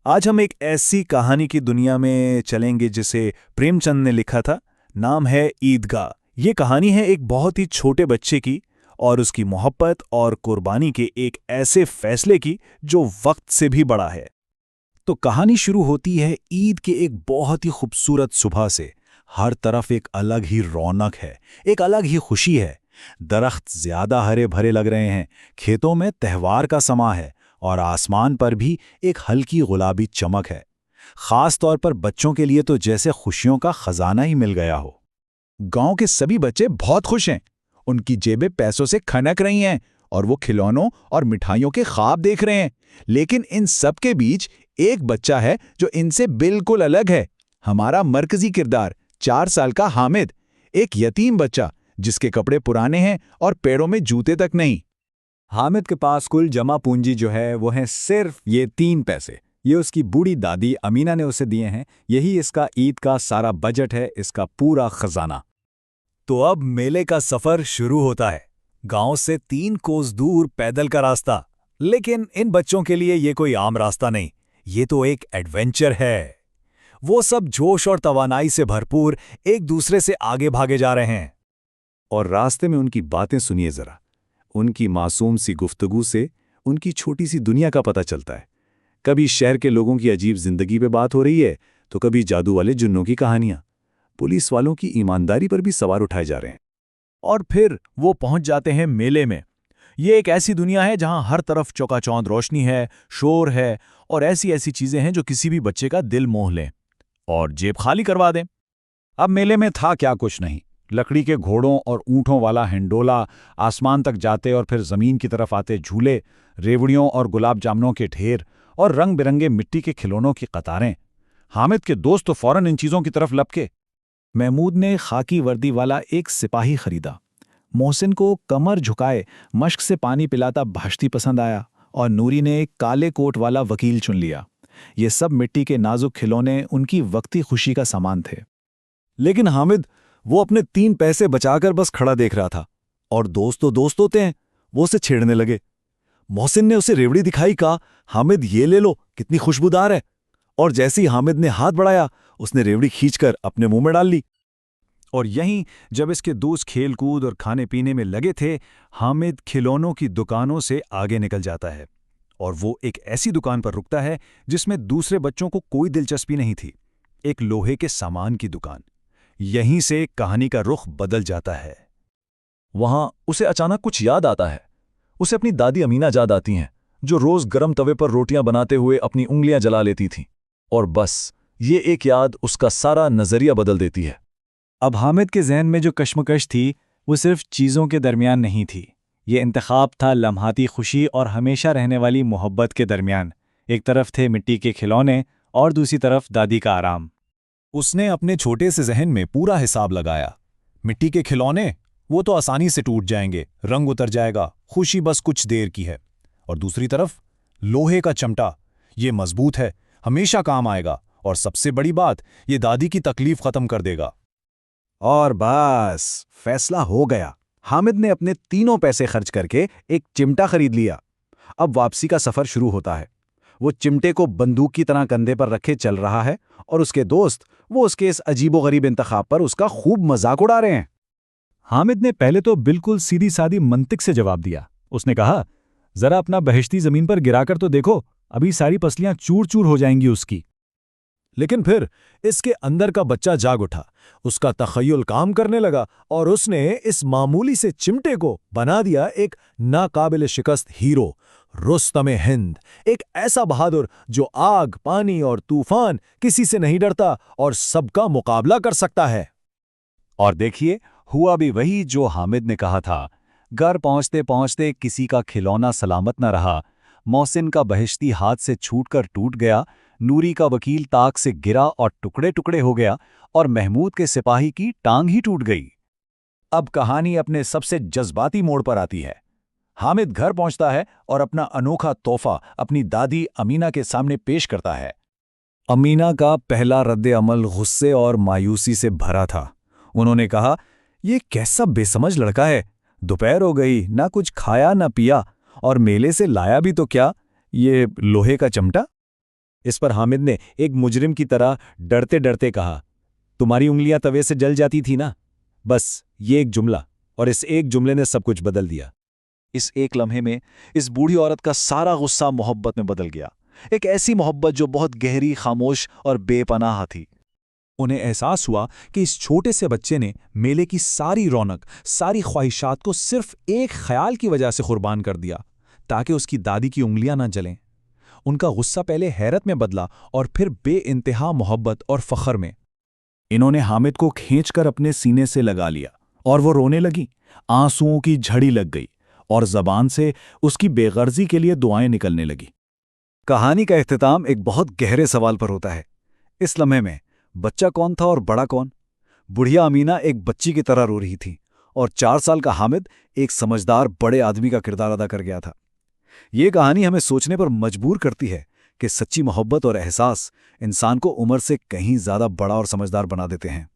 आज हम एक ऐसी कहानी की दुनिया में चलेंगे जिसे प्रेमचंद ने लिखा था। नाम है ईदगाह। ये कहानी है एक बहुत ही छोटे बच्चे की और उसकी मोहब्बत और कुर्बानी के एक ऐसे फैसले की जो वक्त से भी बड़ा है। तो कहानी शुरू होती है ईद के एक बहुत ही खूबसूरत सुबह से। हर तरफ एक अलग ही रौनक है, एक अलग ही खुशी है। दरख्त ज्यादा हरे भरे लग रहे हैं, खेतों में त्योहार का समा है और आसमान पर भी एक हल्की गुलाबी चमक है। खास तौर पर बच्चों के लिए तो जैसे खुशियों का खजाना ही मिल गया हो। गांव के सभी बच्चे बहुत खुश हैं। उनकी जेबें पैसों से खनक रही हैं और वो खिलौनों और मिठाइयों के ख्वाब देख रहे हैं। लेकिन इन सब के बीच एक बच्चा है जो इनसे बिल्कुल अलग है। हमारा मरकजी किरदार 4 साल का हामिद, एक यतीम बच्चा जिसके कपड़े पुराने हैं और पैरों में जूते तक नहीं। हामिद के पास कुल जमा पूंजी जो है वो है सिर्फ ये 3 पैसे। ये उसकी बूढ़ी दादी अमीना ने उसे दिए हैं। यही इसका ईद का सारा बजट है, इसका पूरा खजाना। तो अब मेले का सफर शुरू होता है। गांव से 3 कोस दूर पैदल का रास्ता। लेकिन इन बच्चों के लिए ये कोई आम रास्ता नहीं, ये तो एक एडवेंचर है। वो सब जोश और तवानाई से भरपूर एक दूसरे से आगे भागे जा रहे हैं। और रास्ते में उनकी बातें सुनिए जरा। उनकी मासूम सी गुफ्तगू से उनकी छोटी सी दुनिया का पता चलता है। कभी शहर के लोगों की अजीब जिंदगी पे बात हो रही है, तो कभी जादू वाले जुन्नों की कहानियां। पुलिस वालों की ईमानदारी पर भी सवाल उठाए जा रहे हैं। और फिर वो पहुंच जाते हैं मेले में। ये एक ऐसी दुनिया है जहां हर तरफ चौकाचौंध रोशनी है, शोर है और ऐसी ऐसी चीजें हैं जो किसी भी बच्चे का दिल मोह लें और जेब खाली करवा दें। अब मेले में था क्या कुछ नहीं। लकड़ी के घोड़ों और ऊंटों वाला हिंडोला, आसमान तक जाते और फिर जमीन की तरफ आते झूले, रेवड़ियों और गुलाब जामुनों के ढेर और रंग बिरंगे मिट्टी के खिलौनों की कतारें। हामिद के दोस्त तो फौरन इन चीजों की तरफ लपके। महमूद ने खाकी वर्दी वाला एक सिपाही खरीदा। मोहसिन को कमर झुकाए मश्क से पानी पिलाता भाश्ती पसंद आया और नूरी ने एक काले कोट वाला वकील चुन लिया। ये सब मिट्टी के नाजुक खिलौने उनकी वक्ती खुशी का सामान थे। लेकिन हामिद वो अपने 3 पैसे बचाकर बस खड़ा देख रहा था। और दोस्त तो दोस्त होते हैं, वो उसे छेड़ने लगे। मोहसिन ने उसे रेवड़ी दिखाई, कहा, हामिद ये ले लो, कितनी खुशबूदार है। और जैसे ही हामिद ने हाथ बढ़ाया, उसने रेवड़ी खींचकर अपने मुंह में डाल ली। और यहीं जब इसके दोस्त खेलकूद और खाने पीने में लगे थे, हामिद खिलौनों की दुकानों से आगे निकल जाता है और वो एक ऐसी दुकान पर रुकता है जिसमें दूसरे बच्चों को कोई दिलचस्पी नहीं थी। एक लोहे के सामान की दुकान। यहीं से कहानी का रुख बदल जाता है। वहां उसे अचानक कुछ याद आता है। उसे अपनी दादी अमीना याद आती हैं, जो रोज गर्म तवे पर रोटियां बनाते हुए अपनी उंगलियां जला लेती थीं। और बस ये एक याद उसका सारा नजरिया बदल देती है। अब हामिद के जहन में जो कश्मकश थी वो सिर्फ चीज़ों के दरमियान नहीं थी। ये इंतखाब था लम्हाती खुशी और हमेशा रहने वाली मोहब्बत के दरमियान। एक तरफ थे मिट्टी के खिलौने और दूसरी तरफ दादी का आराम। उसने अपने छोटे से जहन में पूरा हिसाब लगाया। मिट्टी के खिलौने, वो तो आसानी से टूट जाएंगे, रंग उतर जाएगा, खुशी बस कुछ देर की है। और दूसरी तरफ लोहे का चमटा, ये मजबूत है, हमेशा काम आएगा और सबसे बड़ी बात, ये दादी की तकलीफ खत्म कर देगा। और बस फैसला हो गया। हामिद ने अपने 3 पैसे खर्च करके एक चिमटा खरीद लिया। अब वापसी का सफर शुरू होता है। वो चिमटे को बंदूक की तरह कंधे पर रखे चल रहा है और उसके दोस्त वो उसके इस अजीबोगरीब इंतखाब पर उसका खूब मजाक उड़ा रहे हैं। हामिद ने पहले तो बिल्कुल सीधी सादी मंतिक से जवाब दिया। उसने कहा, जरा अपना बहिश्ती जमीन पर गिराकर तो देखो, अभी सारी पसलियां चूर चूर हो जाएंगी उसकी। लेकिन फिर इसके अंदर का बच्चा जाग उठा। उसका तखय्युल काम करने लगा और उसने इस मामूली से चिमटे को बना दिया एक नाकाबिल शिकस्त हीरो, रुस्तमे हिंद। एक ऐसा बहादुर जो आग, पानी और तूफान किसी से नहीं डरता और सबका मुकाबला कर सकता है। और देखिए, हुआ भी वही जो हामिद ने कहा था। घर पहुंचते पहुंचते किसी का खिलौना सलामत न रहा। मोहसिन का बहिश्ती हाथ से छूटकर टूट गया, नूरी का वकील ताक से गिरा और टुकड़े टुकड़े हो गया, और महमूद के सिपाही की टांग ही टूट गई। अब कहानी अपने सबसे जज्बाती मोड़ पर आती है। हामिद घर पहुंचता है और अपना अनोखा तोहफा अपनी दादी अमीना के सामने पेश करता है। अमीना का पहला रद्द अमल गुस्से और मायूसी से भरा था। उन्होंने कहा, ये कैसा बेसमझ लड़का है, दोपहर हो गई, ना कुछ खाया ना पिया, और मेले से लाया भी तो क्या, ये लोहे का चमटा। इस पर हामिद ने एक मुजरिम की तरह डरते डरते कहा, तुम्हारी उंगलियां तवे से जल जाती थी ना। बस ये एक जुमला, और इस एक जुमले ने सब कुछ बदल दिया। इस एक लम्हे में इस बूढ़ी औरत का सारा गुस्सा मोहब्बत में बदल गया, एक ऐसी मोहब्बत जो बहुत गहरी, खामोश और बेपनाह थी। उन्हें एहसास हुआ कि इस छोटे से बच्चे ने मेले की सारी रौनक, सारी ख्वाहिशात को सिर्फ एक ख्याल की वजह से कुर्बान कर दिया, ताकि उसकी दादी की उंगलियां ना जलें। उनका गुस्सा पहले हैरत में बदला और फिर बेइंतहा मोहब्बत और फख्र में। इन्होंने हामिद को खींचकर अपने सीने से लगा लिया और वो रोने लगी। आंसुओं की झड़ी लग गई और जबान से उसकी बेगर्जी के लिए दुआएं निकलने लगी। कहानी का इख्तिताम एक बहुत गहरे सवाल पर होता है। इस लम्हे में बच्चा कौन था और बड़ा कौन? बुढ़िया अमीना एक बच्ची की तरह रो रही थी और 4 साल का हामिद एक समझदार बड़े आदमी का किरदार अदा कर गया था। ये कहानी हमें सोचने पर मजबूर करती है कि सच्ची मोहब्बत और एहसास इंसान को उम्र से कहीं ज्यादा बड़ा और समझदार बना देते हैं।